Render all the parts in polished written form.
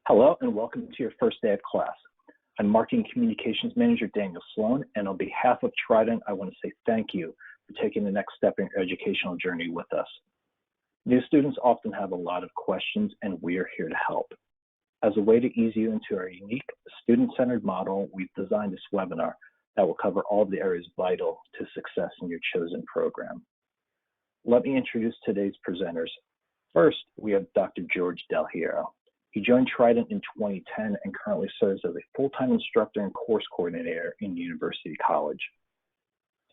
Hello and welcome to your first day of class. I'm Marketing Communications Manager Daniel Sloan, and on behalf of Trident, I want to say thank you for taking the next step in your educational journey with us. New students often have a lot of questions, and we are here to help. As a way to ease you into our unique student-centered model, we've designed this webinar that will cover all of the areas vital to success in your chosen program. Let me introduce today's presenters. First, we have Dr. George Del Hierro. He joined Trident in 2010 and currently serves as a full-time instructor and course coordinator in University College.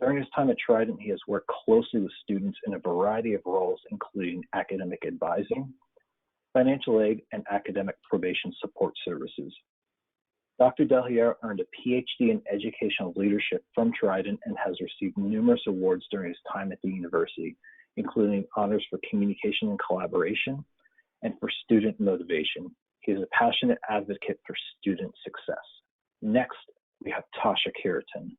During his time at Trident, he has worked closely with students in a variety of roles, including academic advising, financial aid, and academic probation support services. Dr. Del Hierro earned a PhD in educational leadership from Trident and has received numerous awards during his time at the university, including honors for communication and collaboration, and for student motivation. He is a passionate advocate for student success. Next, we have Tasha Cureton.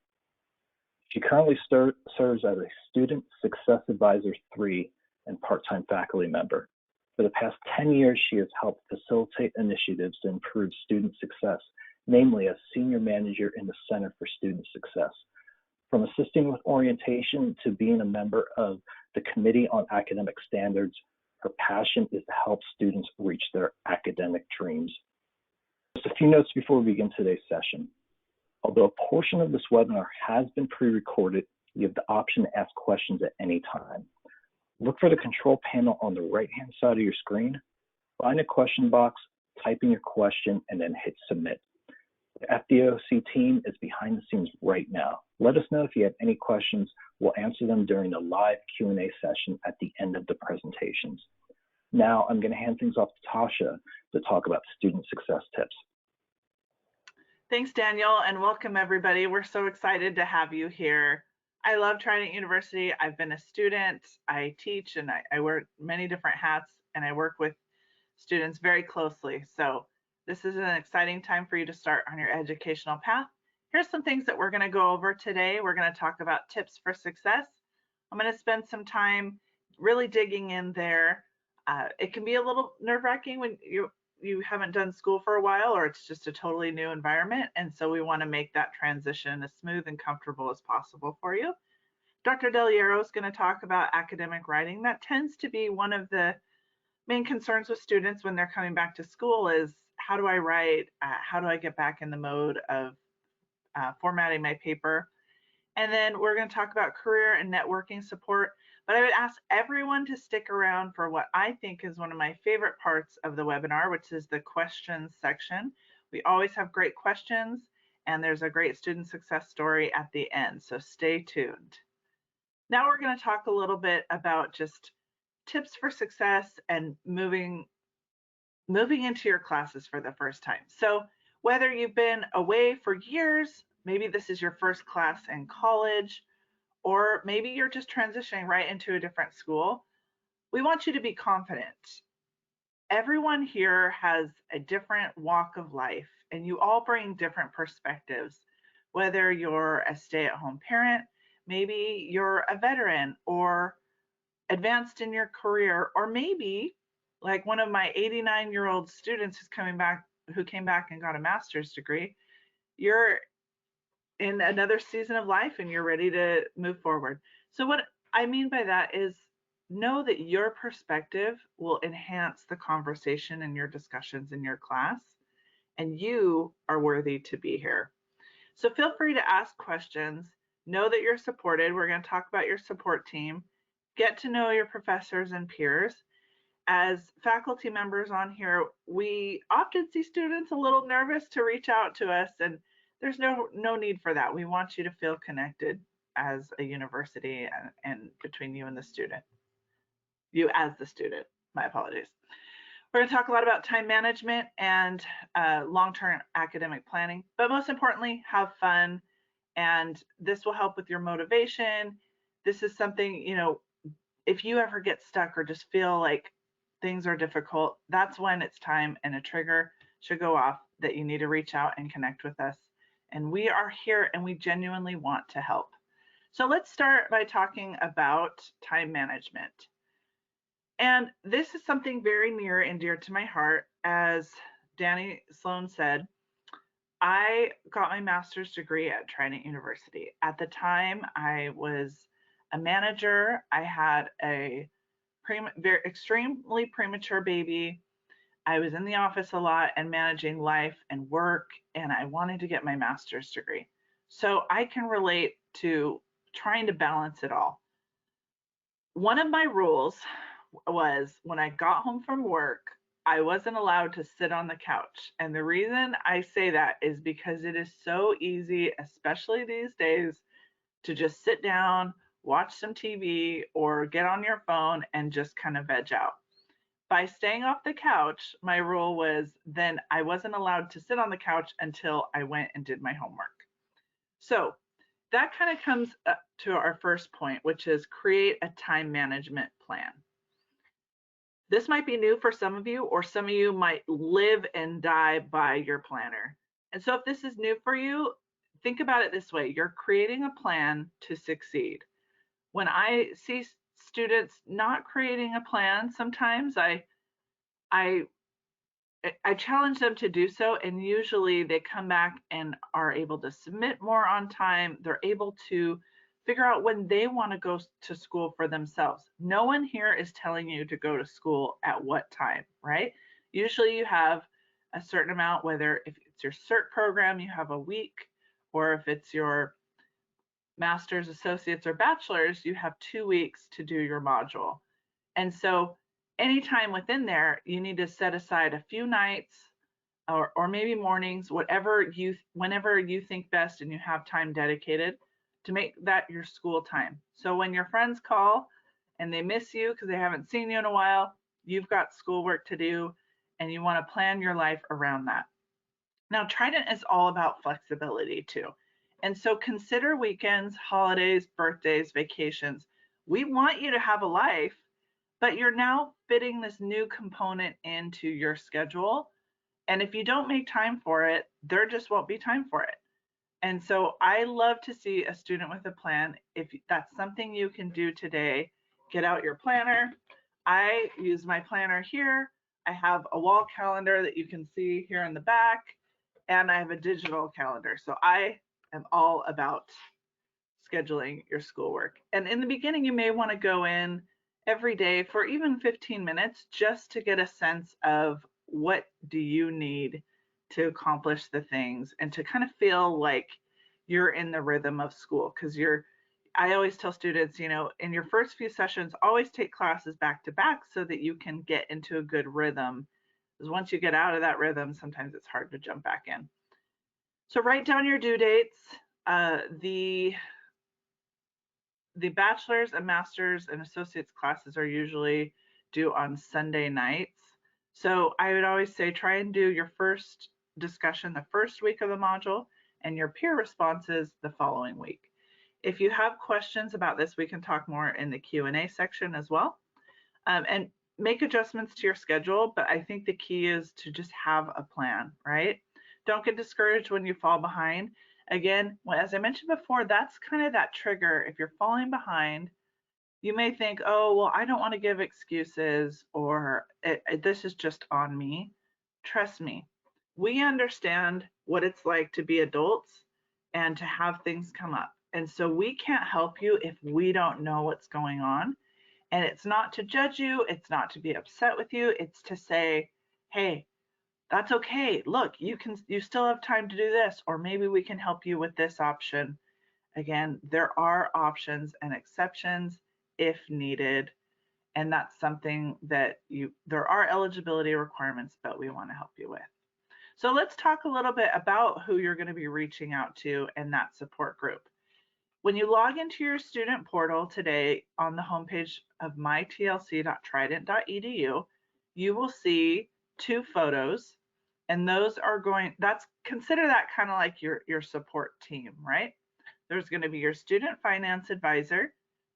She currently serves as a Student Success Advisor 3 and part-time faculty member. For the past 10 years, she has helped facilitate initiatives to improve student success, namely as Senior Manager in the Center for Student Success. From assisting with orientation to being a member of the Committee on Academic Standards, her passion is to help students reach their academic dreams. Just a few notes before we begin today's session. Although a portion of this webinar has been pre-recorded, you have the option to ask questions at any time. Look for the control panel on the right-hand side of your screen, find a question box, type in your question, and then hit submit. The FDOC team is behind the scenes right now. Let us know if you have any questions. We'll answer them during the live Q&A session at the end of the presentations. Now I'm going to hand things off to Tasha to talk about student success tips. Thanks, Daniel, and welcome everybody. We're so excited to have you here. I love Trident University. I've been a student, I teach, and I wear many different hats, and I work with students very closely. So this is an exciting time for you to start on your educational path. Here's some things that we're going to go over today. We're going to talk about tips for success. I'm going to spend some time really digging in there. It can be a little nerve-wracking when you haven't done school for a while, or it's just a totally new environment, and so we want to make that transition as smooth and comfortable as possible for you. Dr. Del Hierro is going to talk about academic writing. That tends to be one of the main concerns with students when they're coming back to school is, how do I write? How do I get back in the mode of formatting my paper? And then we're going to talk about career and networking support. But I would ask everyone to stick around for what I think is one of my favorite parts of the webinar, which is the questions section. We always have great questions, and there's a great student success story at the end, so stay tuned. Now we're going to talk a little bit about just tips for success and moving into your classes for the first time. So whether you've been away for years, maybe this is your first class in college, or maybe you're just transitioning right into a different school, we want you to be confident. Everyone here has a different walk of life, and you all bring different perspectives. Whether you're a stay-at-home parent, maybe you're a veteran or advanced in your career, or maybe like one of my 89-year-old students who came back and got a master's degree, you're in another season of life and you're ready to move forward. So what I mean by that is, know that your perspective will enhance the conversation and your discussions in your class, and you are worthy to be here. So feel free to ask questions. Know that you're supported. We're going to talk about your support team. Get to know your professors and peers. As faculty members on here, we often see students a little nervous to reach out to us, and there's no need for that. We want you to feel connected as a university and between you and the student. You as the student, my apologies. We're going to talk a lot about time management and long-term academic planning, but most importantly, have fun. And this will help with your motivation. This is something, if you ever get stuck or just feel like things are difficult, that's when it's time and a trigger should go off that you need to reach out and connect with us. And we are here and we genuinely want to help. So let's start by talking about time management. And this is something very near and dear to my heart, as Danny Sloan said, I got my master's degree at Trident University. At the time, I was a manager. I had a very extremely premature baby. I was in the office a lot and managing life and work, and I wanted to get my master's degree. So I can relate to trying to balance it all. One of my rules was when I got home from work, I wasn't allowed to sit on the couch. And the reason I say that is because it is so easy, especially these days, to just sit down, watch some TV, or get on your phone and just kind of veg out. By staying off the couch, my rule was then I wasn't allowed to sit on the couch until I went and did my homework. So that kind of comes up to our first point, which is create a time management plan. This might be new for some of you, or some of you might live and die by your planner. And so if this is new for you, think about it this way. You're creating a plan to succeed. When I see students not creating a plan, sometimes I challenge them to do so, and usually they come back and are able to submit more on time. They're able to figure out when they want to go to school for themselves. No one here is telling you to go to school at what time, right? Usually you have a certain amount, whether if it's your CERT program, you have a week, or if it's your master's, associates, or bachelor's, you have 2 weeks to do your module. And so anytime within there, you need to set aside a few nights or maybe mornings, whenever you think best and you have time dedicated to make that your school time. So when your friends call and they miss you because they haven't seen you in a while, you've got schoolwork to do and you want to plan your life around that. Now, Trident is all about flexibility too. And so consider weekends, holidays, birthdays, vacations. We want you to have a life, but you're now fitting this new component into your schedule. And if you don't make time for it, there just won't be time for it. And so I love to see a student with a plan. If that's something you can do today, get out your planner. I use my planner here. I have a wall calendar that you can see here in the back, and I have a digital calendar. So I am all about scheduling your schoolwork. And in the beginning, you may want to go in every day for even 15 minutes just to get a sense of what do you need to accomplish the things and to kind of feel like you're in the rhythm of school. Because I always tell students, in your first few sessions, always take classes back to back so that you can get into a good rhythm. Because once you get out of that rhythm, sometimes it's hard to jump back in. So write down your due dates. The bachelor's and master's and associate's classes are usually due on Sunday nights. So I would always say try and do your first discussion the first week of the module and your peer responses the following week. If you have questions about this, we can talk more in the Q&A section as well. And make adjustments to your schedule, but I think the key is to just have a plan, right? Don't get discouraged when you fall behind. Again, as I mentioned before, that's kind of that trigger. If you're falling behind, you may think, oh, well, I don't want to give excuses, or this is just on me. Trust me, we understand what it's like to be adults and to have things come up. And so we can't help you if we don't know what's going on. And it's not to judge you. It's not to be upset with you. It's to say, hey, that's okay. Look, you still have time to do this, or maybe we can help you with this option. Again, there are options and exceptions if needed. And that's something that there are eligibility requirements, but we want to help you with. So let's talk a little bit about who you're going to be reaching out to in that support group. When you log into your student portal today on the homepage of mytlc.trident.edu, you will see 2 photos, and those are consider that kind of like your support team, right? There's going to be your student finance advisor,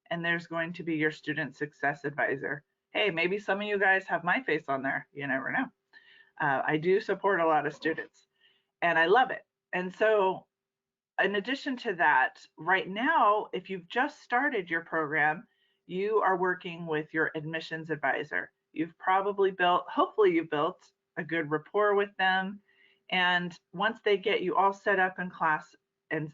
and there's going to be your student success advisor. Hey, maybe some of you guys have my face on there. You never know. I do support a lot of students, and I love it. And so in addition to that, right now, if you've just started your program, you are working with your admissions advisor. Hopefully you've built a good rapport with them. And once they get you all set up in class and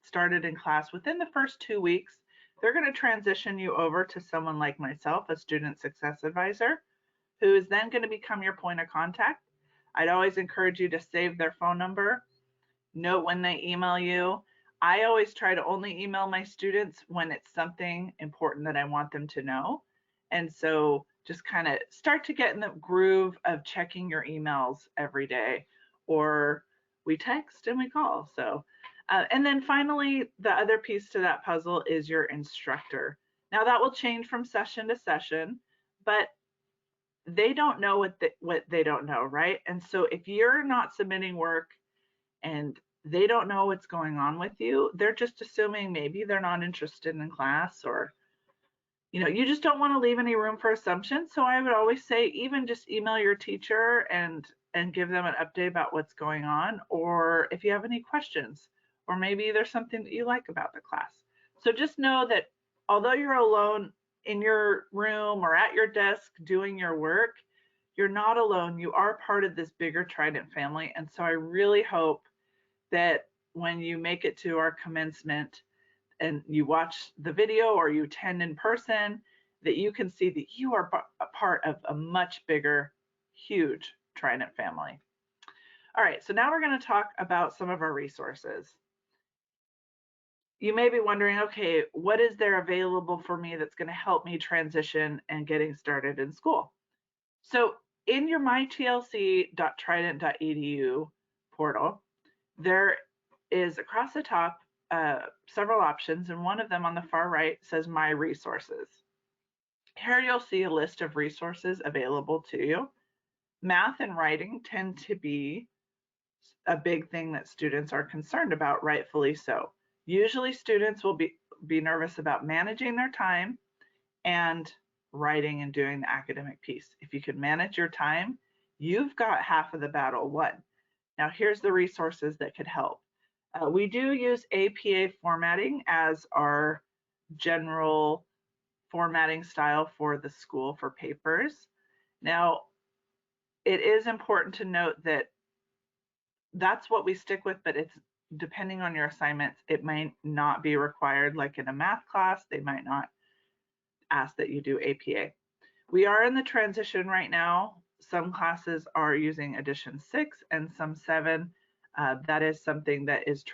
started in class, within the first 2 weeks, they're going to transition you over to someone like myself, a student success advisor, who is then going to become your point of contact. I'd always encourage you to save their phone number, note when they email you. I always try to only email my students when it's something important that I want them to know. And so just kind of start to get in the groove of checking your emails every day, or we text and we call. So, and then finally, the other piece to that puzzle is your instructor. Now that will change from session to session, but they don't know what they don't know, right? And so if you're not submitting work and they don't know what's going on with you, they're just assuming maybe they're not interested in class, or you just don't want to leave any room for assumption. So I would always say, even just email your teacher and give them an update about what's going on, or if you have any questions, or maybe there's something that you like about the class. So just know that although you're alone in your room or at your desk doing your work, you're not alone. You are part of this bigger Trident family. And so I really hope that when you make it to our commencement and you watch the video or you attend in person, that you can see that you are a part of a much bigger, huge Trident family. All right, so now we're going to talk about some of our resources. You may be wondering, okay, what is there available for me that's going to help me transition and getting started in school? So in your mytlc.trident.edu portal, there is across the top several options, and one of them on the far right says My Resources. Here you'll see a list of resources available to you. Math and writing tend to be a big thing that students are concerned about, rightfully so. Usually students will be nervous about managing their time and writing and doing the academic piece. If you can manage your time, you've got half of the battle won. Now here's the resources that could help. We do use APA formatting as our general formatting style for the school for papers. Now, it is important to note that that's what we stick with, but it's depending on your assignments, it might not be required. Like in a math class, they might not ask that you do APA. We are in the transition right now. Some classes are using edition 6 and some 7. That is something that is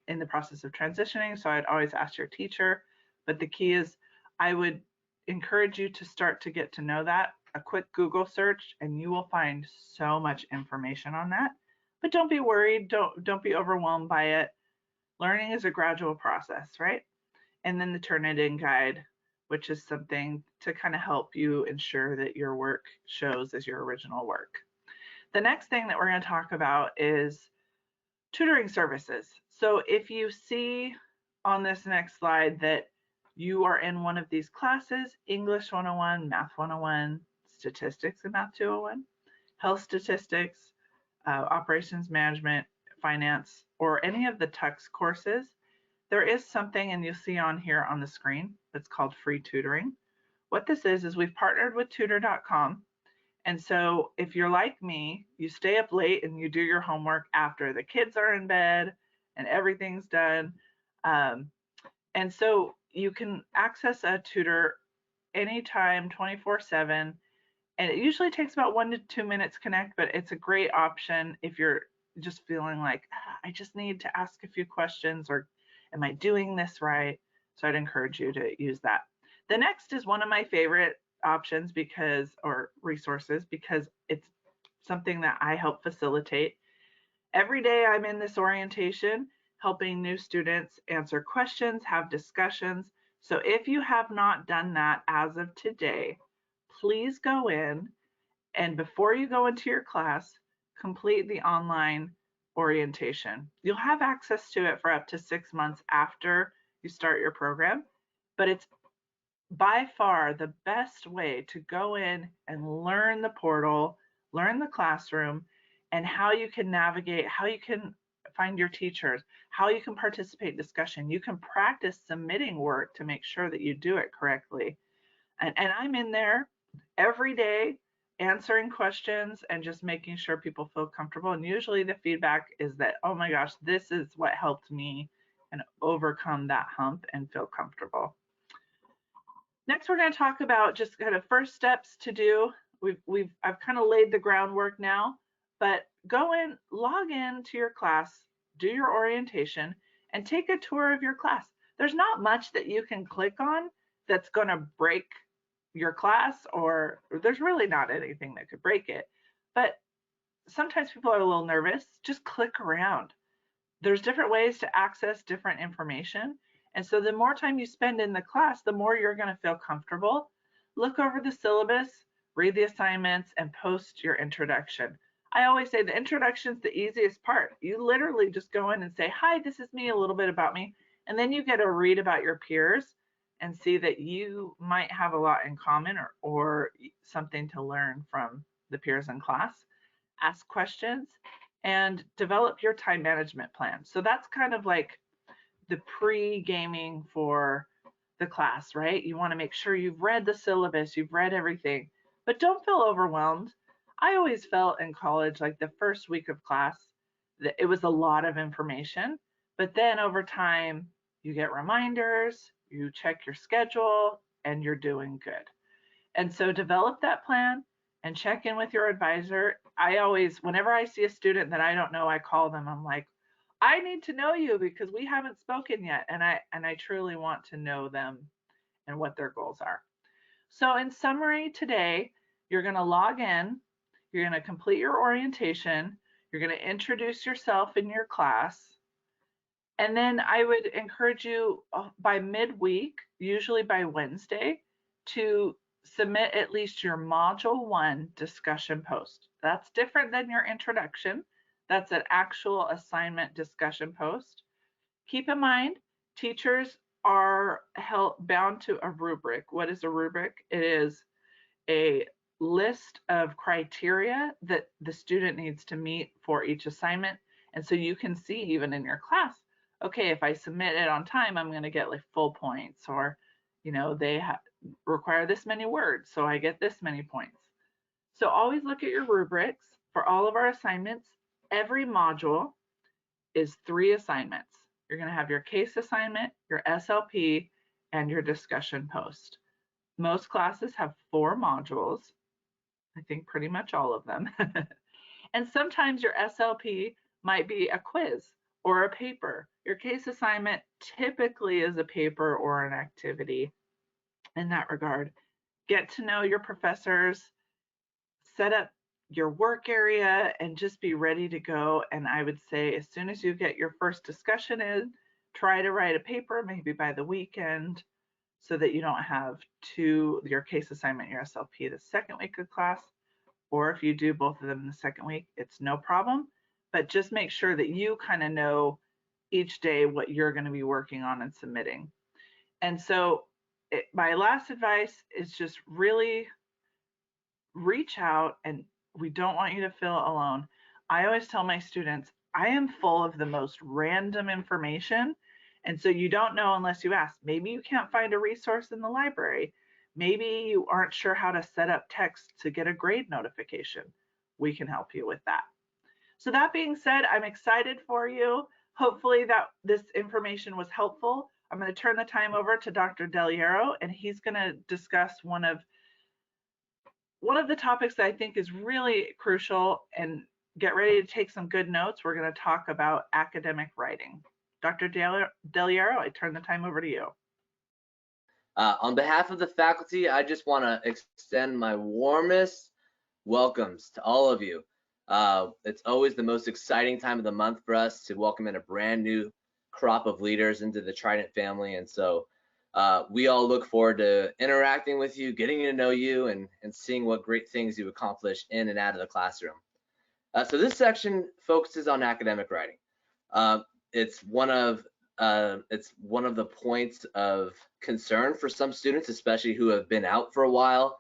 in the process of transitioning. So I'd always ask your teacher, but the key is I would encourage you to start to get to know that. A quick Google search and you will find so much information on that. But don't be worried, don't be overwhelmed by it. Learning is a gradual process, right? And then the Turnitin guide, which is something to kind of help you ensure that your work shows as your original work. The next thing that we're going to talk about is tutoring services. So if you see on this next slide that you are in one of these classes, English 101, Math 101, Statistics and Math 201, Health Statistics, Operations Management, Finance, or any of the TUX courses, there is something, and you'll see on here on the screen, that's called free tutoring. What this is we've partnered with tutor.com. And so if you're like me, you stay up late and you do your homework after the kids are in bed and everything's done. And so you can access a tutor anytime, 24/7. And it usually takes about 1 to 2 minutes to connect, but it's a great option if you're just feeling like, I just need to ask a few questions, or am I doing this right? So I'd encourage you to use that. The next is one of my favorite options or resources, because it's something that I help facilitate. Every day I'm in this orientation helping new students answer questions, have discussions. So if you have not done that as of today, please go in and before you go into your class, complete the online orientation. You'll have access to it for up to 6 months after you start your program, but it's by far the best way to go in and learn the portal, learn the classroom, and how you can navigate, how you can find your teachers, how you can participate in discussion. You can practice submitting work to make sure that you do it correctly. And I'm in there every day answering questions and just making sure people feel comfortable. And usually the feedback is that, oh my gosh, this is what helped me and overcome that hump and feel comfortable. Next, we're going to talk about just kind of first steps to do. I've kind of laid the groundwork now, but go in, log in to your class, do your orientation, and take a tour of your class. There's not much that you can click on that's going to break your class, or there's really not anything that could break it. But sometimes people are a little nervous. Just click around. There's different ways to access different information. And so the more time you spend in the class, the more you're going to feel comfortable. Look over the syllabus, read the assignments, and post your introduction. I always say the introduction is the easiest part. You literally just go in and say, hi, this is me, a little bit about me. And then you get to read about your peers and see that you might have a lot in common or something to learn from the peers in class. Ask questions and develop your time management plan. So that's kind of like the pre-gaming for the class, right? You want to make sure you've read the syllabus, you've read everything, but don't feel overwhelmed. I always felt in college, like the first week of class, that it was a lot of information, but then over time, you get reminders, you check your schedule, and you're doing good. And so develop that plan and check in with your advisor. I always, whenever I see a student that I don't know, I call them. I'm like, I need to know you because we haven't spoken yet. And I truly want to know them and what their goals are. So in summary today, you're going to log in, you're going to complete your orientation, you're going to introduce yourself in your class. And then I would encourage you by midweek, usually by Wednesday, to submit at least your module 1 discussion post. That's different than your introduction. That's an actual assignment discussion post. Keep in mind, teachers are bound to a rubric. What is a rubric? It is a list of criteria that the student needs to meet for each assignment. And so you can see even in your class, okay, if I submit it on time, I'm going to get like full points, or, you know, they require this many words, so I get this many points. So always look at your rubrics. For all of our assignments, every module is 3 assignments. You're going to have your case assignment, your SLP, and your discussion post. Most classes have 4 modules. I think pretty much all of them. And sometimes your SLP might be a quiz or a paper. Your case assignment typically is a paper or an activity in that regard. Get to know your professors, set up your work area, and just be ready to go. And I would say as soon as you get your first discussion in, try to write a paper maybe by the weekend so that you don't have your case assignment, your SLP the second week of class. Or if you do both of them in the second week, it's no problem. But just make sure that you kind of know each day what you're going to be working on and submitting. And so my last advice is just really reach out, and we don't want you to feel alone. I always tell my students, I am full of the most random information. And so you don't know unless you ask. Maybe you can't find a resource in the library. Maybe you aren't sure how to set up text to get a grade notification. We can help you with that. So that being said, I'm excited for you. Hopefully that this information was helpful. I'm going to turn the time over to Dr. Hierro, and he's going to discuss one of the topics that I think is really crucial, and get ready to take some good notes. We're going to talk about academic writing. Dr. Hierro, I turn the time over to you. On behalf of the faculty, I just want to extend my warmest welcomes to all of you. It's always the most exciting time of the month for us to welcome in a brand new crop of leaders into the Trident family. And so we all look forward to interacting with you, getting to know you, and seeing what great things you accomplish in and out of the classroom. So this section focuses on academic writing. It's one of the points of concern for some students, especially who have been out for a while.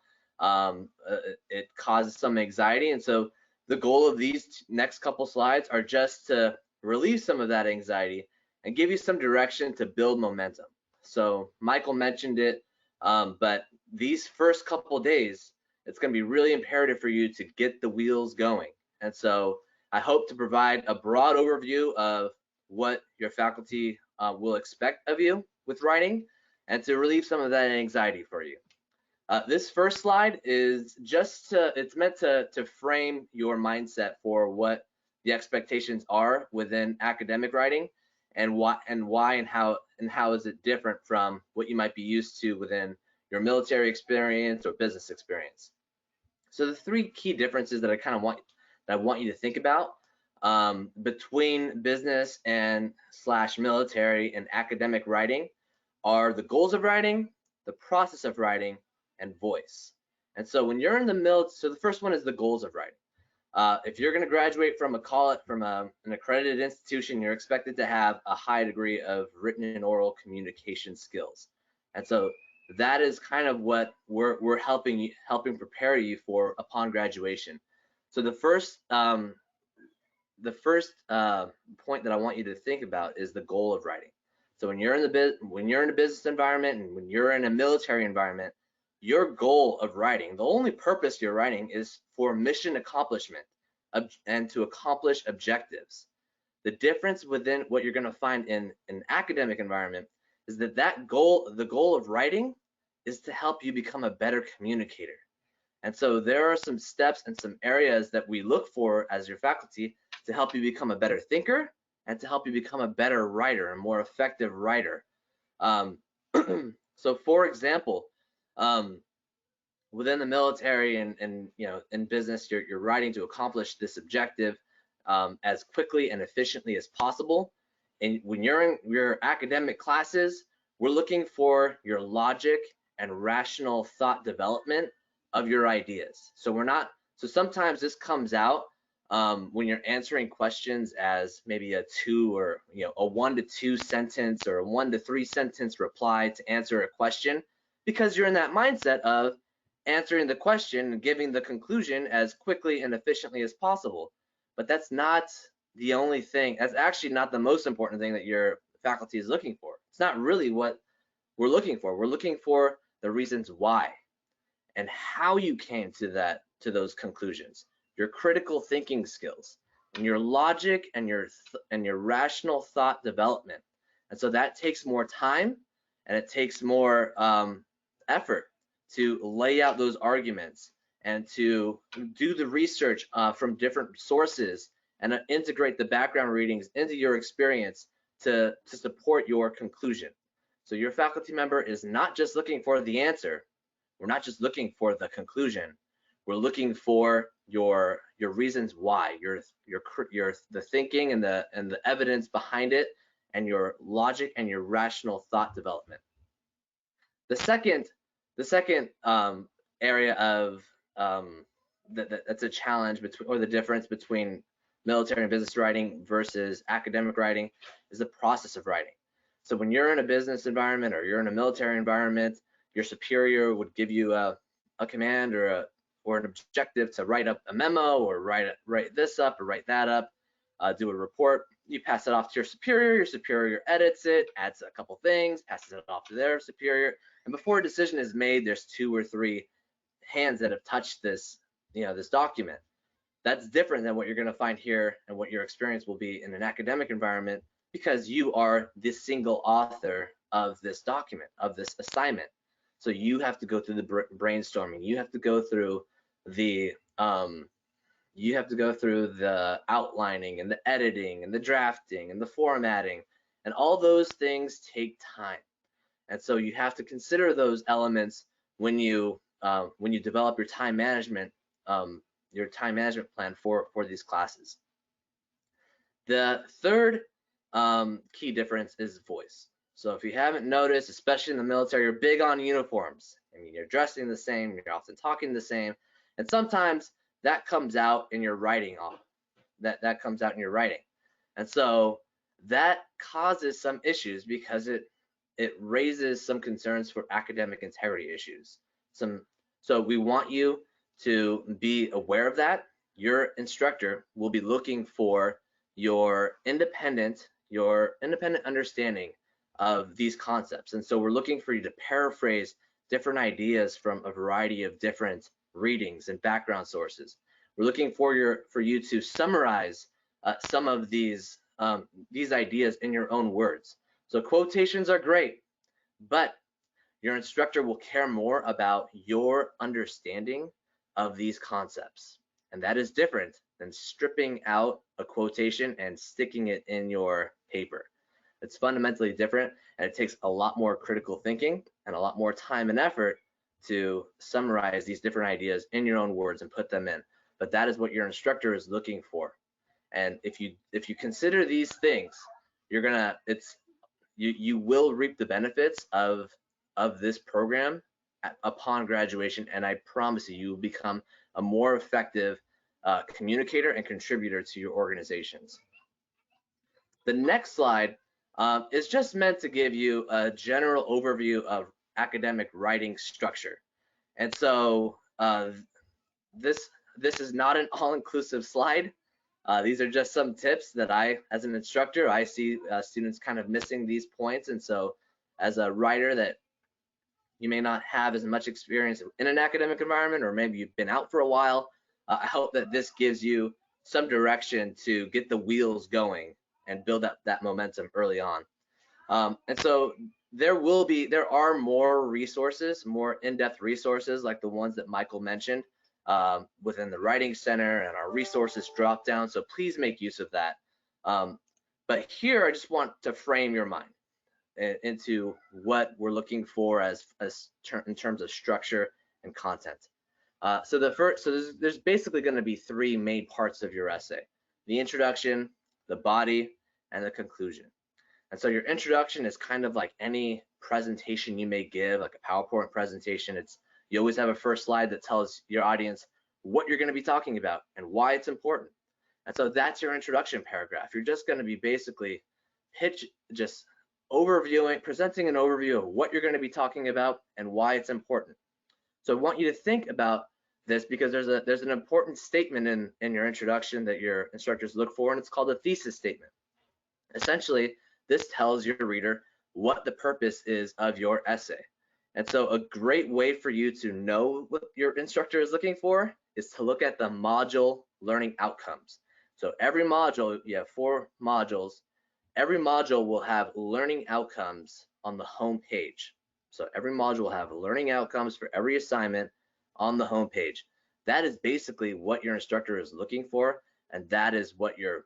It causes some anxiety, and so the goal of these next couple slides are just to relieve some of that anxiety and give you some direction to build momentum. So Michael mentioned it, but these first couple days, it's going to be really imperative for you to get the wheels going. And so I hope to provide a broad overview of what your faculty will expect of you with writing, and to relieve some of that anxiety for you. This first slide is it's meant to frame your mindset for what the expectations are within academic writing, and why and how is it different from what you might be used to within your military experience or business experience. So the three key differences that I want you to think about between business and / military and academic writing are the goals of writing, the process of writing, and voice. And so when you're in the military, so the first one is the goals of writing. If you're going to graduate from an accredited institution, you're expected to have a high degree of written and oral communication skills. And so that is kind of what we're helping prepare you for upon graduation. So the first point that I want you to think about is the goal of writing. So when you're in a business environment and when you're in a military environment, your goal of writing, the only purpose you're writing is for mission accomplishment and to accomplish objectives. The difference within what you're going to find in an academic environment is that the goal of writing is to help you become a better communicator. And so there are some steps and some areas that we look for as your faculty to help you become a better thinker and to help you become a better writer, a more effective writer. So for example, within the military and in business, you're writing to accomplish this objective as quickly and efficiently as possible. And when you're in your academic classes, we're looking for your logic and rational thought development of your ideas. So sometimes this comes out when you're answering questions as maybe a 1 to 2 sentence or a 1 to 3 sentence reply to answer a question, because you're in that mindset of answering the question and giving the conclusion as quickly and efficiently as possible. But that's not the only thing. That's actually not the most important thing that your faculty is looking for. It's not really what we're looking for. We're looking for the reasons why and how you came to those conclusions, your critical thinking skills, and your logic and your rational thought development. And so that takes more time and it takes more effort to lay out those arguments and to do the research from different sources and integrate the background readings into your experience to support your conclusion. So your faculty member is not just looking for the answer. We're not just looking for the conclusion. We're looking for your reasons why, the thinking and the evidence behind it, and your logic and your rational thought development. The second area of that's a challenge or the difference between military and business writing versus academic writing is the process of writing. So when you're in a business environment or you're in a military environment, your superior would give you a command or an objective to write up a memo or write this up or write that up, do a report. You pass it off to your superior edits it, adds a couple things, passes it off to their superior, and before a decision is made, there's 2 or 3 hands that have touched this document. That's different than what you're going to find here and what your experience will be in an academic environment, because you are the single author of this document, of this assignment. So you have to go through the brainstorming. You have to go through the outlining and the editing and the drafting and the formatting, and all those things take time. And so you have to consider those elements when you develop your time management plan for these classes. The third key difference is voice. So if you haven't noticed, especially in the military, you're big on uniforms. I mean, you're dressing the same, you're often talking the same, and sometimes that comes out in your writing. That comes out in your writing, and so that causes some issues because it raises some concerns for academic integrity issues. So we want you to be aware of that. Your instructor will be looking for your independent understanding of these concepts. And so we're looking for you to paraphrase different ideas from a variety of different readings, and background sources. We're looking for you to summarize some of these ideas in your own words. So quotations are great, but your instructor will care more about your understanding of these concepts. And that is different than stripping out a quotation and sticking it in your paper. It's fundamentally different, and it takes a lot more critical thinking and a lot more time and effort to summarize these different ideas in your own words and put them in. But that is what your instructor is looking for. And if you consider these things, you will reap the benefits of this program upon graduation, and I promise you will become a more effective communicator and contributor to your organizations. The next slide is just meant to give you a general overview of academic writing structure. And so this is not an all-inclusive slide. These are just some tips that as an instructor, I see students kind of missing these points. And so as a writer that you may not have as much experience in an academic environment, or maybe you've been out for a while, I hope that this gives you some direction to get the wheels going and build up that momentum early on. And so there are more resources, more in-depth resources like the ones that Michael mentioned within the Writing Center and our resources drop down. So please make use of that. But here I just want to frame your mind into what we're looking for in terms of structure and content. So there's basically going to be three main parts of your essay: the introduction, the body, and the conclusion. And so your introduction is kind of like any presentation you may give, like a PowerPoint presentation. You always have a first slide that tells your audience what you're going to be talking about and why it's important. And so that's your introduction paragraph. You're just going to be basically presenting an overview of what you're going to be talking about and why it's important. So I want you to think about this, because there's an important statement in your introduction that your instructors look for, and it's called a thesis statement. Essentially, this tells your reader what the purpose is of your essay. And so a great way for you to know what your instructor is looking for is to look at the module learning outcomes. So every module, you have 4 modules. Every module will have learning outcomes on the home page. So every module will have learning outcomes for every assignment on the home page. That is basically what your instructor is looking for, and that is what your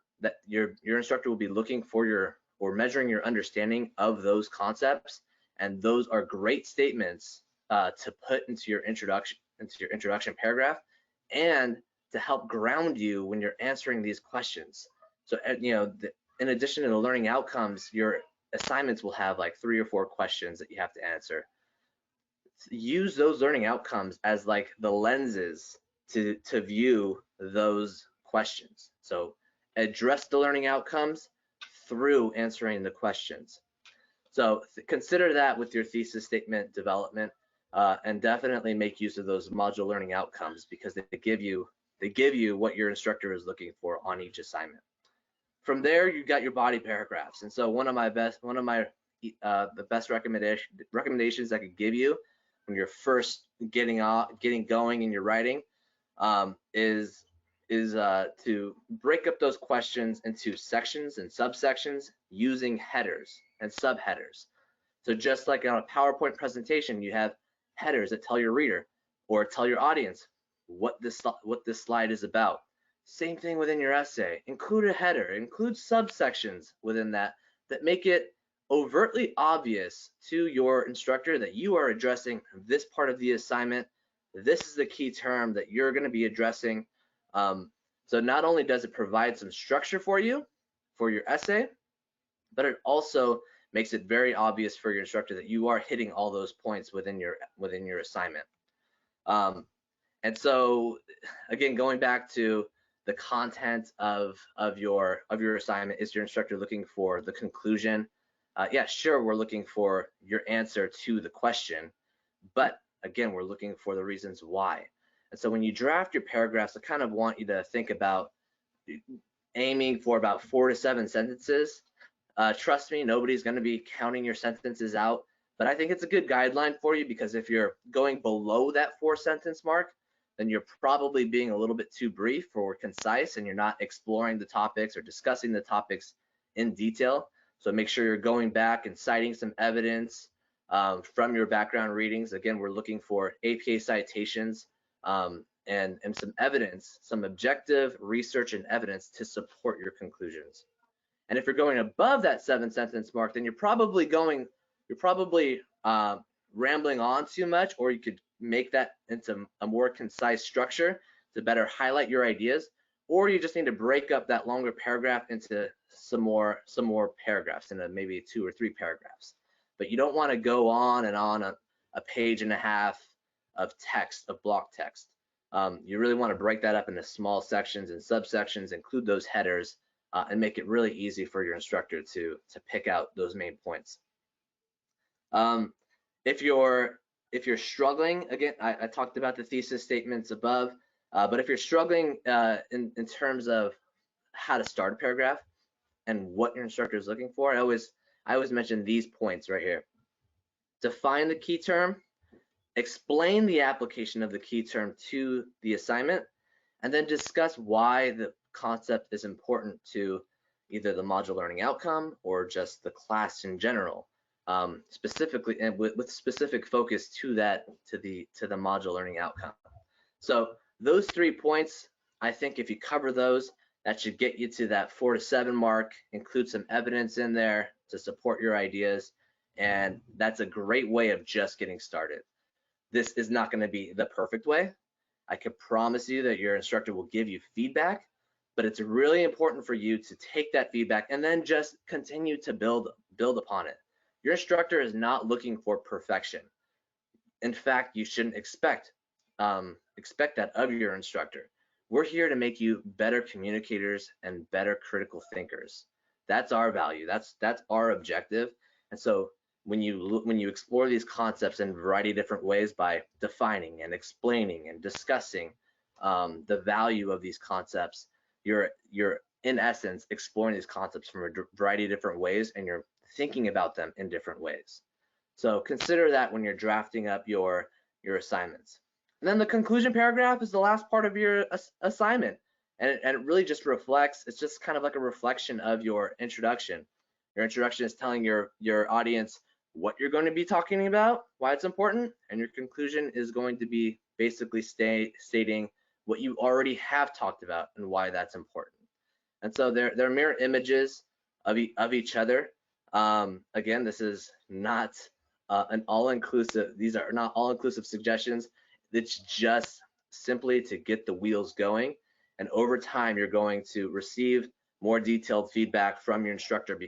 instructor will be looking for or measuring your understanding of those concepts. And those are great statements to put into your introduction paragraph, and to help ground you when you're answering these questions. So in addition to the learning outcomes, your assignments will have like 3 or 4 questions that you have to answer. Use those learning outcomes as like the lenses to view those questions. So address the learning outcomes through answering the questions. So consider that with your thesis statement development, and definitely make use of those module learning outcomes, because they give you what your instructor is looking for on each assignment. From there, you got your body paragraphs. And so the best recommendations I could give you when you're first getting going in your writing is to break up those questions into sections and subsections using headers and subheaders. So just like on a PowerPoint presentation, you have headers that tell your reader or tell your audience what this slide is about. Same thing within your essay. Include a header, include subsections within that make it overtly obvious to your instructor that you are addressing this part of the assignment. This is the key term that you're going to be addressing. So not only does it provide some structure for you for your essay, but it also makes it very obvious for your instructor that you are hitting all those points within your assignment. And so again, going back to the content of your assignment, is your instructor looking for the conclusion? Yeah, sure, we're looking for your answer to the question, but again, we're looking for the reasons why. And so when you draft your paragraphs, I kind of want you to think about aiming for about 4 to 7 sentences. Trust me, nobody's going to be counting your sentences out, but I think it's a good guideline for you, because if you're going below that 4-sentence mark, then you're probably being a little bit too brief or concise, and you're not exploring the topics or discussing the topics in detail. So make sure you're going back and citing some evidence from your background readings. Again, we're looking for APA citations and some evidence, some objective research and evidence to support your conclusions. And if you're going above that 7-sentence mark, then you're probably rambling on too much, or you could make that into a more concise structure to better highlight your ideas, or you just need to break up that longer paragraph into some more paragraphs, into maybe 2 or 3 paragraphs. But you don't want to go on and on a page and a half of text, of block text. You really want to break that up into small sections and subsections, include those headers, and make it really easy for your instructor to pick out those main points. If you're struggling, again, I talked about the thesis statements above, but if you're struggling in terms of how to start a paragraph and what your instructor is looking for, I always mention these points right here. Define the key term, explain the application of the key term to the assignment, and then discuss why the concept is important to either the module learning outcome or just the class in general, specifically and with specific focus to the module learning outcome. So those 3 points, I think if you cover those, that should get you to that 4 to 7 mark. Include some evidence in there to support your ideas, and that's a great way of just getting started. This is not going to be the perfect way. I can promise you that your instructor will give you feedback, but it's really important for you to take that feedback and then just continue to build upon it. Your instructor is not looking for perfection. In fact, you shouldn't expect that of your instructor. We're here to make you better communicators and better critical thinkers. That's our value. That's our objective. And so when you explore these concepts in a variety of different ways by defining and explaining and discussing the value of these concepts, you're in essence exploring these concepts from a variety of different ways, and you're thinking about them in different ways. So consider that when you're drafting up your assignments. And then the conclusion paragraph is the last part of your assignment, and it really just reflects, it's just kind of like a reflection of your introduction. Your introduction is telling your audience what you're going to be talking about, why it's important, and your conclusion is going to be basically stating what you already have talked about and why that's important. And so they're mirror images of each other. Again, this is not an all-inclusive, these are not all-inclusive suggestions. It's just simply to get the wheels going, and over time you're going to receive more detailed feedback from your instructor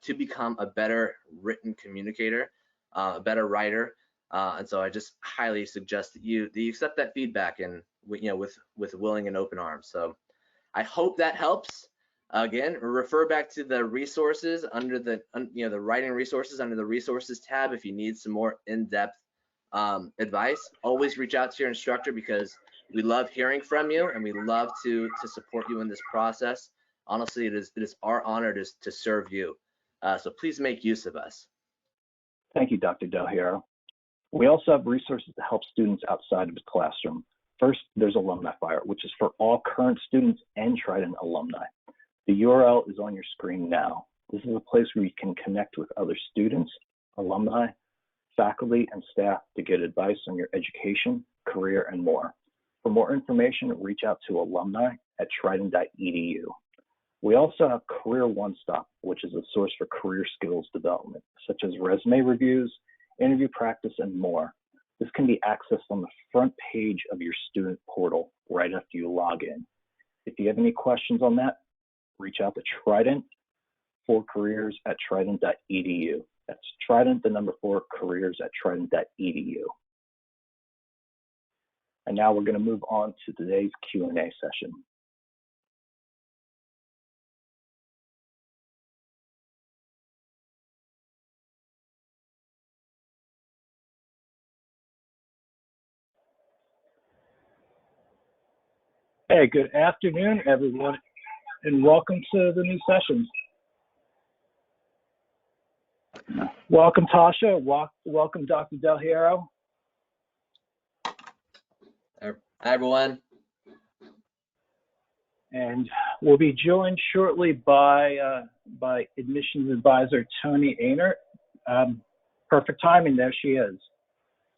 to become a better written communicator, a better writer. And so I just highly suggest that you accept that feedback, and with willing and open arms. So I hope that helps. Again, refer back to the resources under the writing resources under the resources tab if you need some more in-depth advice. Always reach out to your instructor, because we love hearing from you and we love to support you in this process. Honestly, it is our honor to serve you. So please make use of us. Thank you, Dr. Del Hierro. We also have resources to help students outside of the classroom. First, there's Alumni Fire, which is for all current students and Trident alumni. The URL is on your screen now. This is a place where you can connect with other students, alumni, faculty, and staff to get advice on your education, career, and more. For more information, reach out to alumni at trident.edu. We also have Career One Stop, which is a source for career skills development, such as resume reviews, interview practice, and more. This can be accessed on the front page of your student portal right after you log in. If you have any questions on that, reach out to Trident for careers at trident.edu. That's Trident, the number 4, careers at trident.edu. And now we're going to move on to today's Q&A session. Hey, good afternoon, everyone, and welcome to the new session. Welcome, Tasha. Welcome, Dr. Del Hierro. Hi, everyone. And we'll be joined shortly by admissions advisor Tony Ainer. Perfect timing, there she is.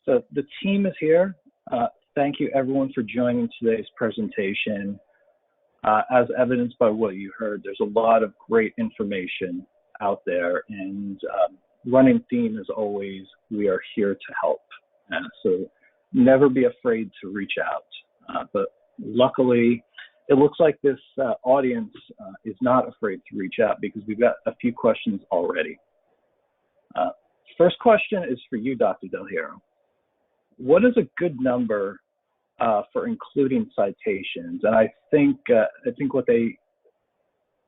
So the team is here. Thank you everyone for joining today's presentation. As evidenced by what you heard, there's a lot of great information out there, and running theme is always, we are here to help. So never be afraid to reach out. But luckily, it looks like this audience is not afraid to reach out because we've got a few questions already. First question is for you, Dr. Del Hierro. What is a good number for including citations? And I think what they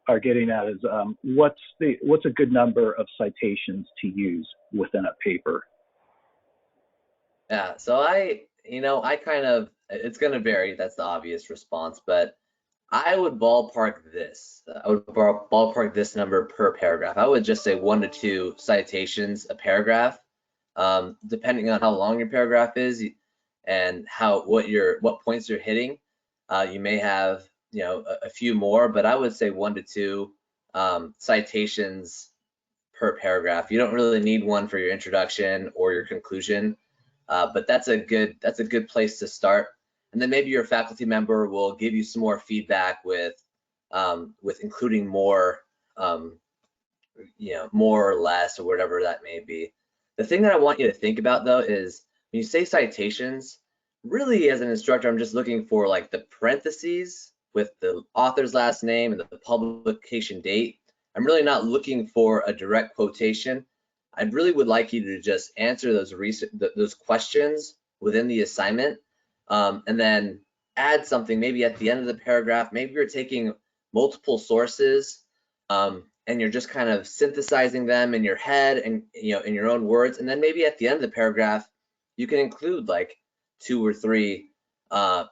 are getting at is what's a good number of citations to use within a paper? Yeah, so I kind of, it's going to vary. That's the obvious response, but I would ballpark this. I would ballpark this number per paragraph. I would just say 1 to 2 citations a paragraph, depending on how long your paragraph is and what points you're hitting. You may have a few more, but I would say 1 to 2 citations per paragraph. You don't really need one for your introduction or your conclusion, but that's a good place to start. And then maybe your faculty member will give you some more feedback with including more, more or less, or whatever that may be. The thing that I want you to think about though is when you say citations, really as an instructor, I'm just looking for like the parentheses with the author's last name and the publication date. I'm really not looking for a direct quotation. I really would like you to just answer those questions within the assignment, and then add something maybe at the end of the paragraph. Maybe you're taking multiple sources and you're just kind of synthesizing them in your head and in your own words, and then maybe at the end of the paragraph you can include like 2 or 3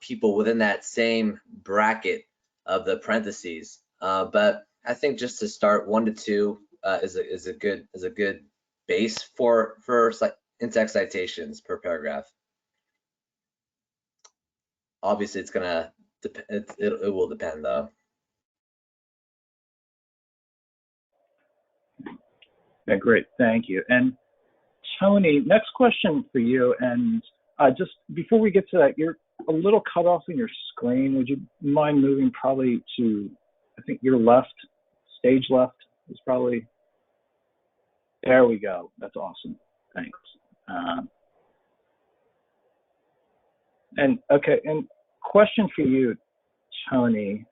people within that same bracket of the parentheses. But I think just to start, 1 to 2 is a good base for in-text citations per paragraph. Obviously, it's gonna it will depend though. Yeah, great, thank you. And Tony, next question for you. And just before we get to that, you're a little cut off in your screen. Would you mind moving probably to, I think your left, stage left is probably, there we go. That's awesome, thanks. And okay, and question for you, Tony.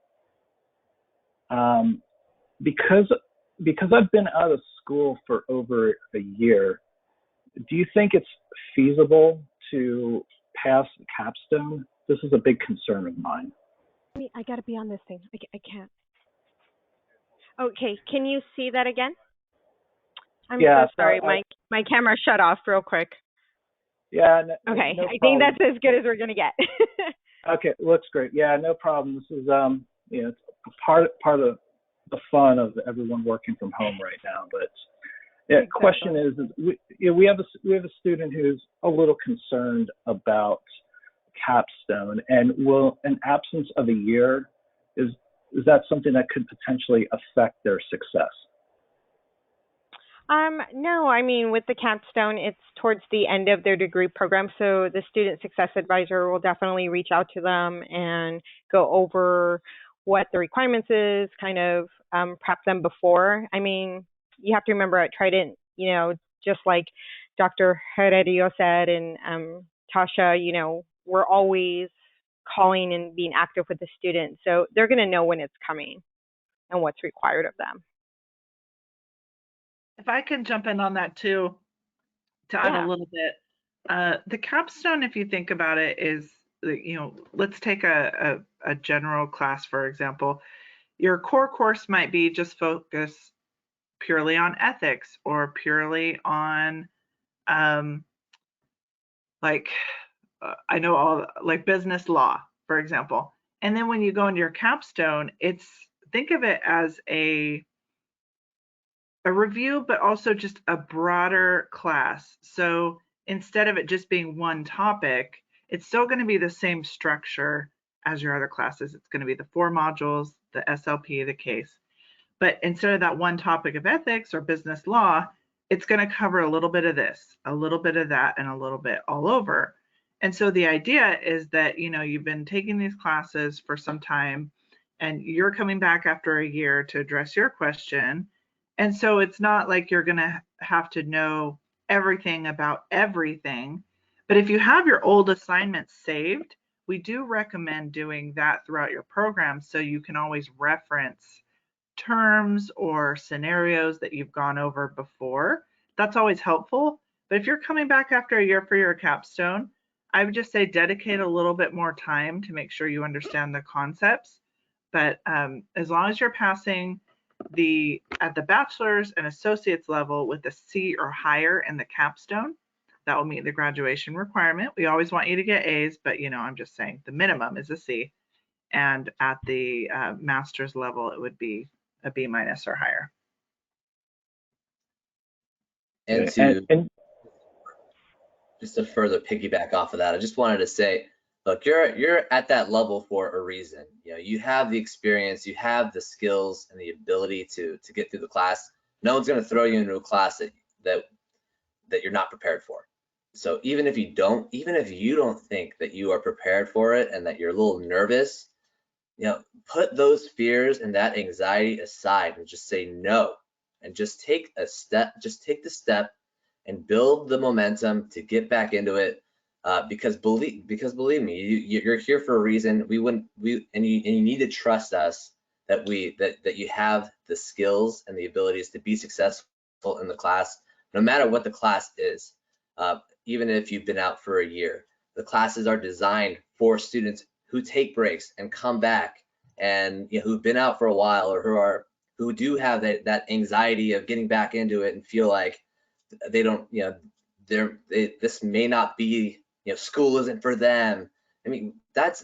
Because I've been out of school for over a year, do you think it's feasible to pass Capstone? This is a big concern of mine. I gotta be on this thing. I can't. Okay, can you see that again? I'm so sorry. My camera shut off real quick. Yeah. Okay, no I think that's as good as we're gonna get. Okay, looks great. Yeah, no problem. This is it's part of the fun of everyone working from home right now. But yeah, exactly. Question is, we have a student who's a little concerned about Capstone, and will an absence of a year, is that something that could potentially affect their success? No, I mean, with the Capstone, it's towards the end of their degree program, so the student success advisor will definitely reach out to them and go over what the requirements is, kind of prep them before. I mean, you have to remember at Trident, just like Dr. Hierro said and Tasha, we're always calling and being active with the students, so they're going to know when it's coming and what's required of them. If I can jump in on that too, to add a little bit, the Capstone, if you think about it, is, let's take a general class, for example. Your core course might be just focus purely on ethics or purely on, I know all like business law, for example. And then when you go into your Capstone, think of it as a review, but also just a broader class. So instead of it just being one topic, It's still going to be the same structure as your other classes. It's going to be the 4 modules, the SLP, the case. But instead of that one topic of ethics or business law, it's going to cover a little bit of this, a little bit of that, and a little bit all over. And so the idea is that, you know, you've been taking these classes for some time and you're coming back after a year to address your question. And so it's not like you're going to have to know everything about everything. But if you have your old assignments saved, we do recommend doing that throughout your program so you can always reference terms or scenarios that you've gone over before. That's always helpful. But if you're coming back after a year for your capstone, I would just say dedicate a little bit more time to make sure you understand the concepts. But as long as you're passing at the bachelor's and associate's level with a C or higher in the capstone, that will meet the graduation requirement. We always want you to get A's, but you know, I'm just saying the minimum is a C. And at the master's level, it would be a B- or higher. And just to further piggyback off of that, I just wanted to say, look, you're at that level for a reason. You know, you have the experience, you have the skills and the ability to get through the class. No one's going to throw you into a class that you're not prepared for. So even if you don't think that you are prepared for it and that you're a little nervous, you know, put those fears and that anxiety aside and just say no, and just take a step, just take the step and build the momentum to get back into it. Because believe me, you're here for a reason. You need to trust us that you have the skills and the abilities to be successful in the class, no matter what the class is. Even if you've been out for a year, the classes are designed for students who take breaks and come back, and you know, who've been out for a while, or who do have that anxiety of getting back into it and feel like they don't, you know, this may not be, you know, school isn't for them. I mean,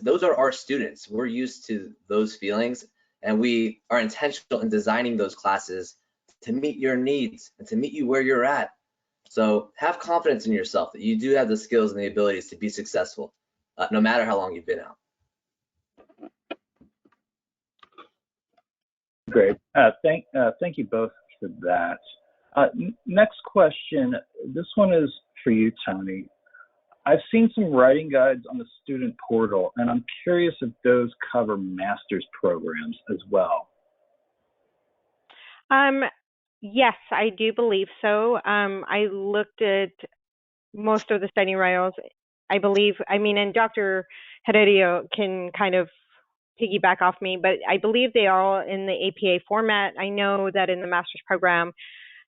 those are our students. We're used to those feelings, and we are intentional in designing those classes to meet your needs and to meet you where you're at. So have confidence in yourself that you do have the skills and the abilities to be successful, no matter how long you've been out. Great. Thank you both for that. Next question. This one is for you, Tony. I've seen some writing guides on the student portal, and I'm curious if those cover master's programs as well. Yes, I do believe so. I looked at most of the study rails. I mean, and Dr. Heredio can kind of piggyback off me, but I believe they are all in the APA format. I know that in the master's program,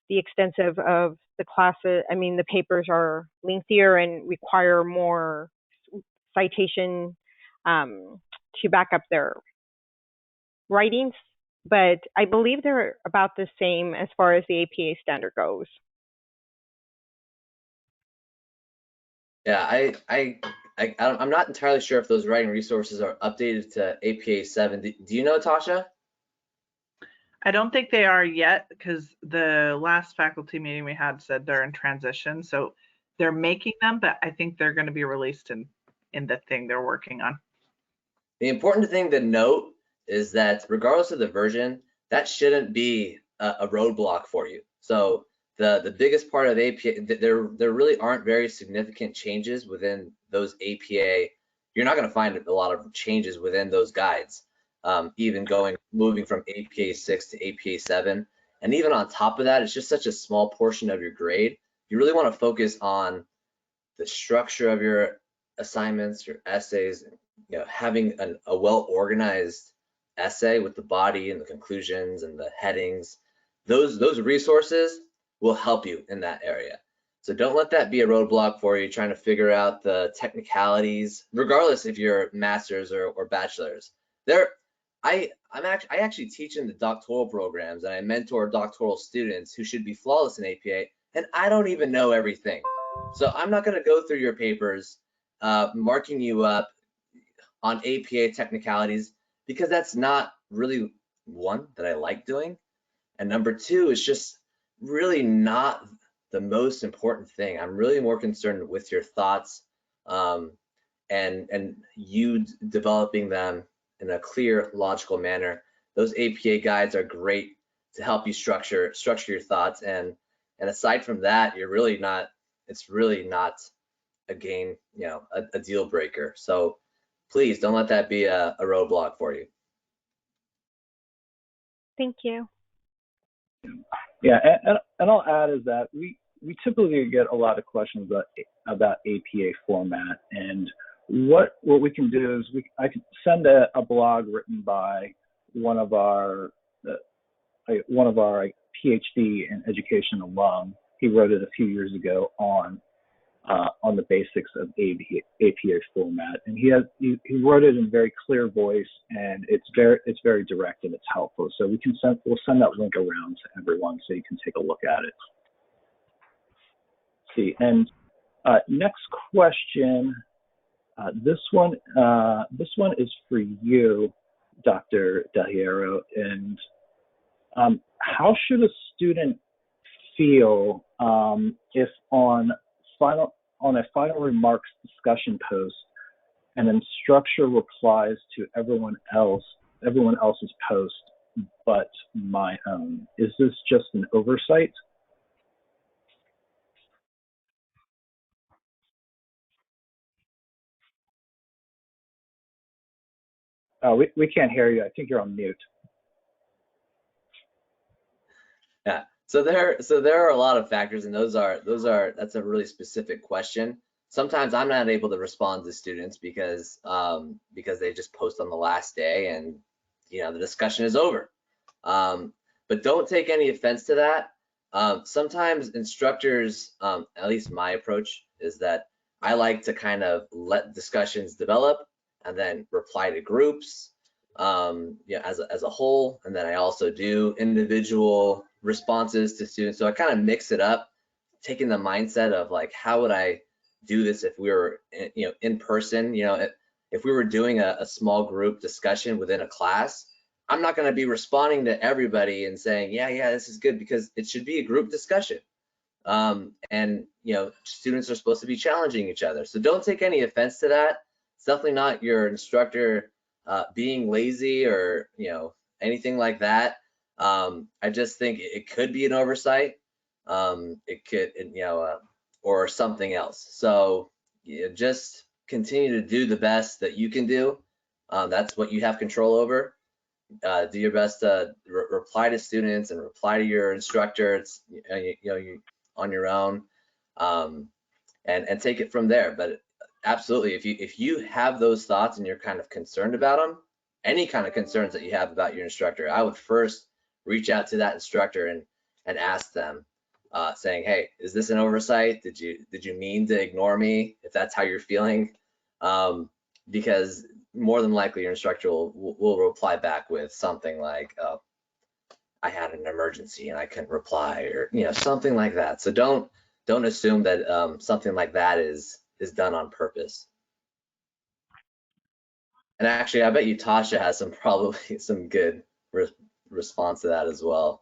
the extensive of the classes, I mean, the papers are lengthier and require more citation to back up their writings, but I believe they're about the same as far as the APA standard goes. Yeah, I'm not entirely sure if those writing resources are updated to APA 7. Do you know, Tasha? I don't think they are yet, because the last faculty meeting we had said they're in transition. So they're making them, but I think they're going to be released in the thing they're working on. The important thing to note is that regardless of the version, that shouldn't be a roadblock for you. So the biggest part of APA, there really aren't very significant changes within those APA. You're not going to find a lot of changes within those guides, even moving from APA 6 to APA 7. And even on top of that, it's just such a small portion of your grade. You really want to focus on the structure of your assignments, your essays, you know, having a well-organized essay with the body and the conclusions and the headings. Those resources will help you in that area. So don't let that be a roadblock for you trying to figure out the technicalities, regardless if you're master's or bachelor's. I actually teach in the doctoral programs, and I mentor doctoral students who should be flawless in APA, and I don't even know everything. So I'm not going to go through your papers marking you up on APA technicalities, because that's not really, one, that I like doing, and number two, it's just really not the most important thing. I'm really more concerned with your thoughts and you developing them in a clear, logical manner. Those APA guides are great to help you structure your thoughts. And aside from that, you're really not, it's really not a game, you know, a deal breaker. So please don't let that be a roadblock for you. Thank you. Yeah, and I'll add is that we typically get a lot of questions about APA format, and what we can do is I can send a blog written by one of our PhD in education alum. He wrote it a few years ago on the basics of APA format, and he wrote it in very clear voice, and it's very direct and it's helpful. So we'll send that link around to everyone so you can take a look at it. See, and next question. This one is for you, Dr. Hierro, and how should a student feel if on a final remarks discussion post, an instructor replies to everyone else's post but my own? Is this just an oversight? We can't hear you. I think you're on mute. Yeah. So there are a lot of factors, and that's a really specific question. Sometimes I'm not able to respond to students because they just post on the last day, and you know the discussion is over. But don't take any offense to that. Sometimes instructors, at least my approach is that I like to kind of let discussions develop and then reply to groups, as a whole, and then I also do individual responses to students. So I kind of mix it up, taking the mindset of like, how would I do this if we were, in person? If we were doing a small group discussion within a class, I'm not going to be responding to everybody and saying, yeah, this is good, because it should be a group discussion. And students are supposed to be challenging each other. So don't take any offense to that. It's definitely not your instructor being lazy or anything like that. I just think it could be an oversight. It could, or something else. So just continue to do the best that you can do. That's what you have control over. Do your best to reply to students and reply to your instructor. It's you on your own, and take it from there. But absolutely, if you have those thoughts and you're kind of concerned about them, any kind of concerns that you have about your instructor, I would first reach out to that instructor and ask them, saying, hey, is this an oversight? Did you mean to ignore me? If that's how you're feeling, because more than likely your instructor will reply back with something like, oh, I had an emergency and I couldn't reply, or something like that. So don't assume that something like that is done on purpose. And actually, I bet you Tasha has probably some good response to that as well.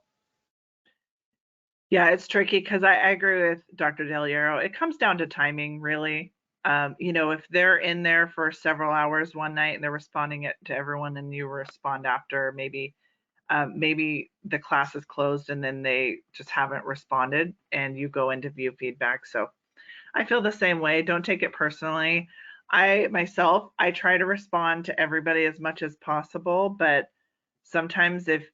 Yeah, it's tricky because I agree with Dr. Del Hierro. It comes down to timing, really. If they're in there for several hours one night and they're responding to everyone, and you respond after, maybe the class is closed and then they just haven't responded, and you go into view feedback. So I feel the same way. Don't take it personally. I try to respond to everybody as much as possible, but sometimes if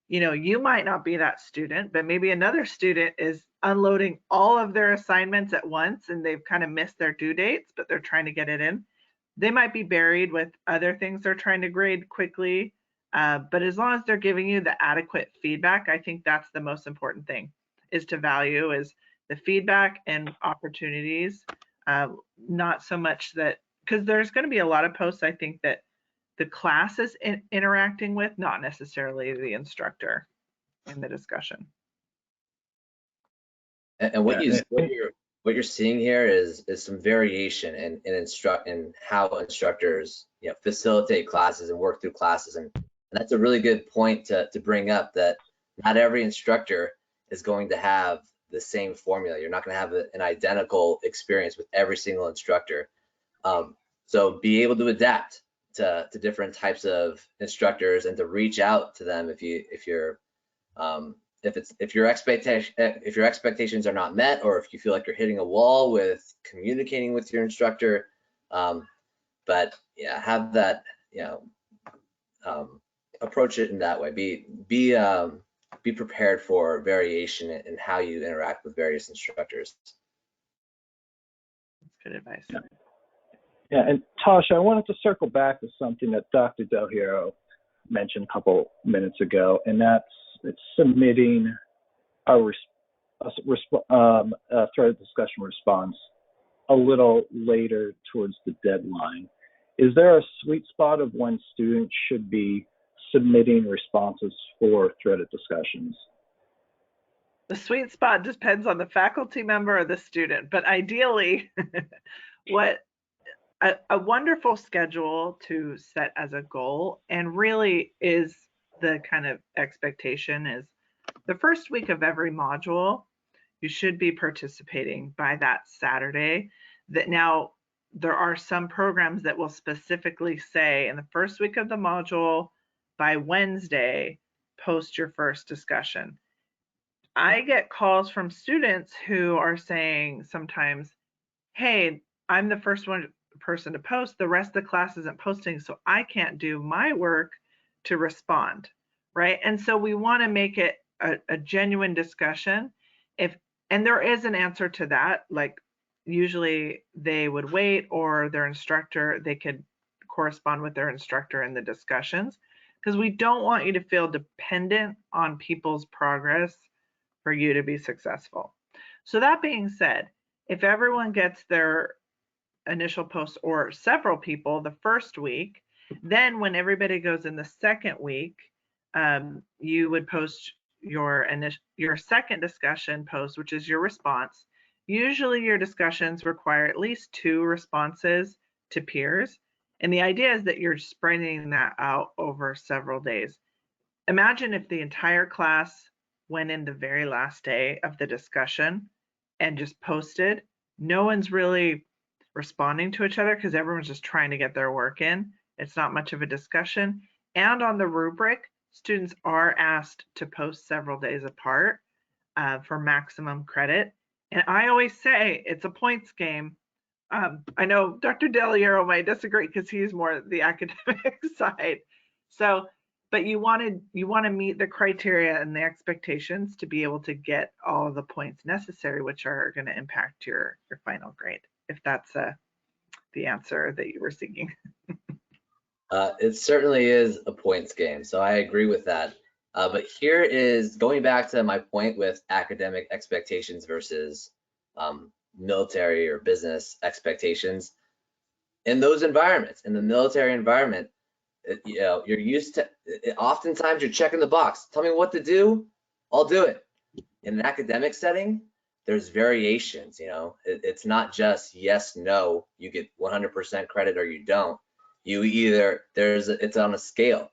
you might not be that student, but maybe another student is unloading all of their assignments at once and they've kind of missed their due dates, but they're trying to get it in. They might be buried with other things they're trying to grade quickly. But as long as they're giving you the adequate feedback, I think that's the most important thing, is to value is the feedback and opportunities, not so much that, because there's going to be a lot of posts I think that the class is interacting with, not necessarily the instructor in the discussion. And what you're seeing here is some variation in how instructors facilitate classes and work through classes, and that's a really good point to bring up, that not every instructor is going to have the same formula. You're not going to have an identical experience with every single instructor. So be able to adapt to different types of instructors and to reach out to them if your expectations are not met, or if you feel like you're hitting a wall with communicating with your instructor. But yeah, have that, approach it in that way. Be prepared for variation in how you interact with various instructors. That's good advice. Yeah, and Tasha, I wanted to circle back to something that Dr. Del Hierro mentioned a couple minutes ago, and that's submitting our threaded discussion response a little later towards the deadline. Is there a sweet spot of when students should be submitting responses for threaded discussions? The sweet spot depends on the faculty member or the student, but ideally, a wonderful schedule to set as a goal, and really is the kind of expectation, is the first week of every module, you should be participating by that Saturday. That now, there are some programs that will specifically say in the first week of the module, by Wednesday, post your first discussion. I get calls from students who are saying sometimes, hey, I'm the first person to post, the rest of the class isn't posting, so I can't do my work to respond, right? And so we want to make it a genuine discussion. And there is an answer to that, like usually they would wait, or their instructor, they could correspond with their instructor in the discussions, because we don't want you to feel dependent on people's progress for you to be successful. So that being said, if everyone gets their initial post, or several people the first week, then when everybody goes in the second week, you would post your second discussion post, which is your response. Usually your discussions require at least 2 responses to peers. And the idea is that you're spreading that out over several days. Imagine if the entire class went in the very last day of the discussion and just posted. No one's really responding to each other because everyone's just trying to get their work in. It's not much of a discussion. And on the rubric, students are asked to post several days apart for maximum credit. And I always say it's a points game. I know Dr. Del Hierro might disagree because he's more the academic side. So, but you want to meet the criteria and the expectations to be able to get all of the points necessary, which are going to impact your final grade, if that's the answer that you were seeking. It certainly is a points game, so I agree with that. But here is going back to my point with academic expectations versus military or business expectations. In those environments, in the military environment, you're used to, oftentimes you're checking the box. Tell me what to do, I'll do it. In an academic setting, there's variations, it's not just yes, no, you get 100% credit or you don't. You either, it's on a scale,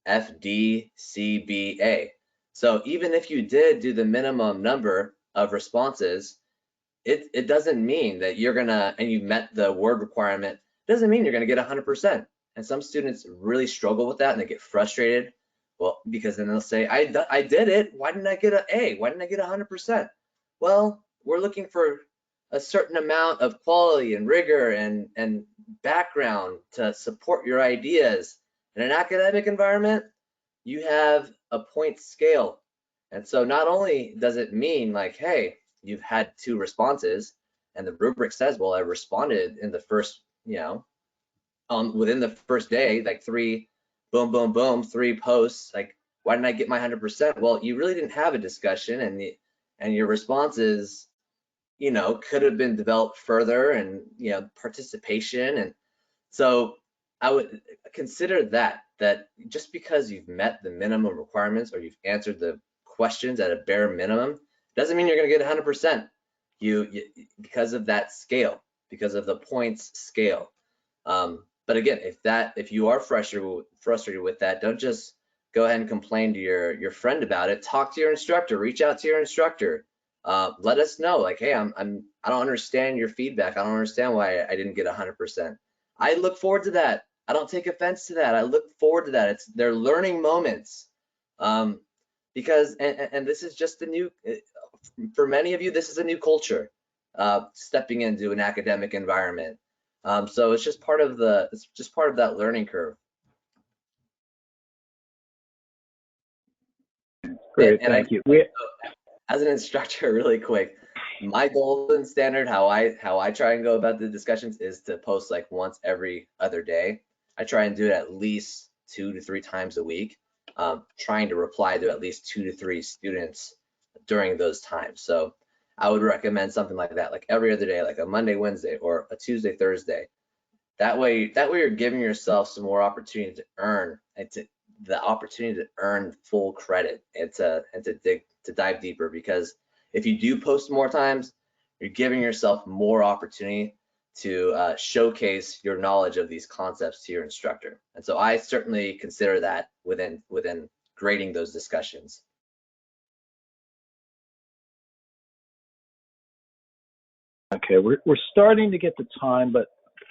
F, D, C, B, A. So even if you did do the minimum number of responses, it doesn't mean that you're gonna, and you met the word requirement, doesn't mean you're gonna get 100%. And some students really struggle with that and they get frustrated. Well, because then they'll say, I did it, why didn't I get an A? Why didn't I get 100%? Well, we're looking for a certain amount of quality and rigor and background to support your ideas. In an academic environment, you have a point scale. And so not only does it mean like, hey, you've had 2 responses and the rubric says, well, I responded in the first, within the first day, like 3, boom, boom, boom, 3 posts, like, why didn't I get my 100%? Well, you really didn't have a discussion, and your responses, could have been developed further, and, participation. And so I would consider that just because you've met the minimum requirements or you've answered the questions at a bare minimum, doesn't mean you're going to get 100%. You because of that scale, because of the points scale. But again, if you are frustrated with that, don't just go ahead and complain to your friend about it. Talk to your instructor. Reach out to your instructor. Let us know, like, hey, I don't understand your feedback. I don't understand why I didn't get 100%. I look forward to that. I don't take offense to that. I look forward to that. They're learning moments. Because and this is just a new, for many of you, this is a new culture, stepping into an academic environment. So it's just part of that learning curve. Great, thank you. As an instructor, really quick, my golden standard, how I try and go about the discussions, is to post like once every other day. I try and do it at least 2 to 3 times a week, trying to reply to at least 2 to 3 students during those times. So I would recommend something like that, like every other day, like a Monday, Wednesday, or a Tuesday, Thursday. That way you're giving yourself some more opportunity to earn, and the opportunity to earn full credit, and to dive deeper. Because if you do post more times, you're giving yourself more opportunity to showcase your knowledge of these concepts to your instructor. And so I certainly consider that within grading those discussions. Okay, we're starting to get the time, but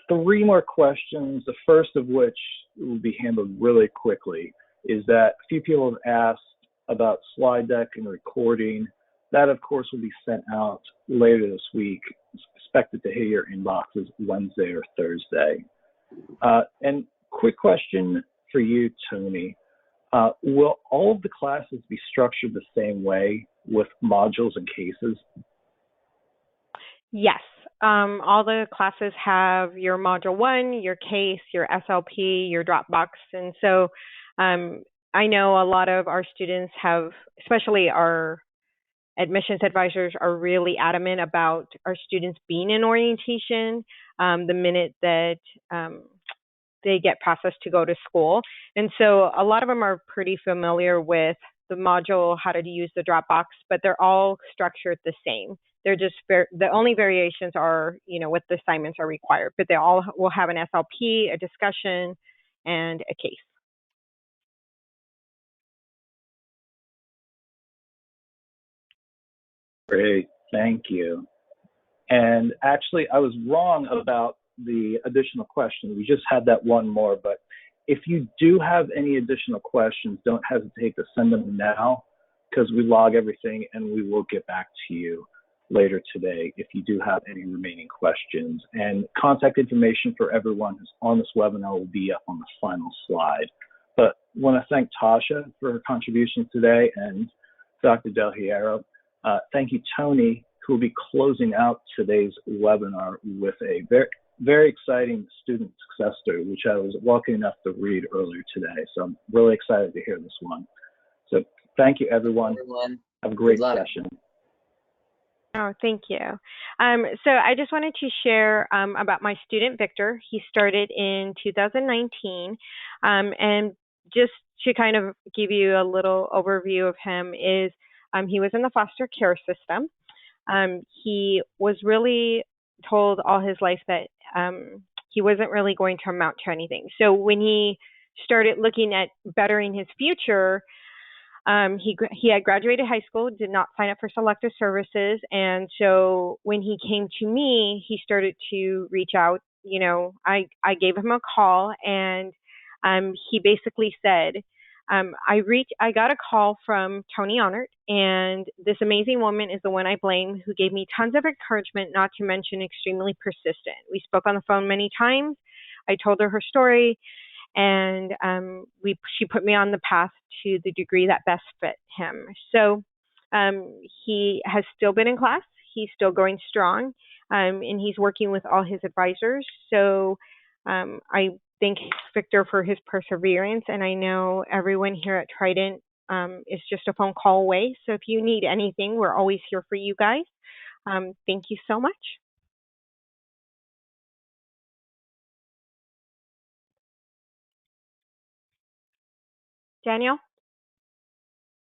3 more questions, the first of which will be handled really quickly, is that a few people have asked about slide deck and recording. That, of course, will be sent out later this week. It's expected to hit your inboxes Wednesday or Thursday. And quick question for you, Tony. Will all of the classes be structured the same way with modules and cases? Yes. All the classes have your module 1, your case, your SLP, your Dropbox. And so I know a lot of our students have, especially our admissions advisors, are really adamant about our students being in orientation the minute that they get processed to go to school. And so a lot of them are pretty familiar with the module, how to use the Dropbox, but they're all structured the same. They're just, the only variations are, what the assignments are required, but they all will have an SLP, a discussion, and a case. Great, thank you. And actually, I was wrong about the additional question. We just had that one more, but if you do have any additional questions, don't hesitate to send them now, because we log everything and we will get back to you later today if you do have any remaining questions. And contact information for everyone who's on this webinar will be up on the final slide. But I want to thank Tasha for her contributions today, and Dr. Del Hierro. Thank you, Tony, who will be closing out today's webinar with a very, very exciting student success story, which I was lucky enough to read earlier today. So I'm really excited to hear this one. So thank you, everyone. Have a great session. Oh, thank you. So I just wanted to share about my student, Victor. He started in 2019. And just to kind of give you a little overview of him is he was in the foster care system. He was really told all his life that he wasn't really going to amount to anything. So when he started looking at bettering his future, he had graduated high school, did not sign up for selective services. And so when he came to me, he started to reach out. I gave him a call, and he basically said, I got a call from Tony Honert, and this amazing woman is the one I blame, who gave me tons of encouragement, not to mention extremely persistent. We spoke on the phone many times. I told her story, and she put me on the path to the degree that best fit him. So he has still been in class. He's still going strong, and he's working with all his advisors. So I thank Victor for his perseverance, and I know everyone here at Trident is just a phone call away. So if you need anything, we're always here for you guys. Thank you so much. Daniel?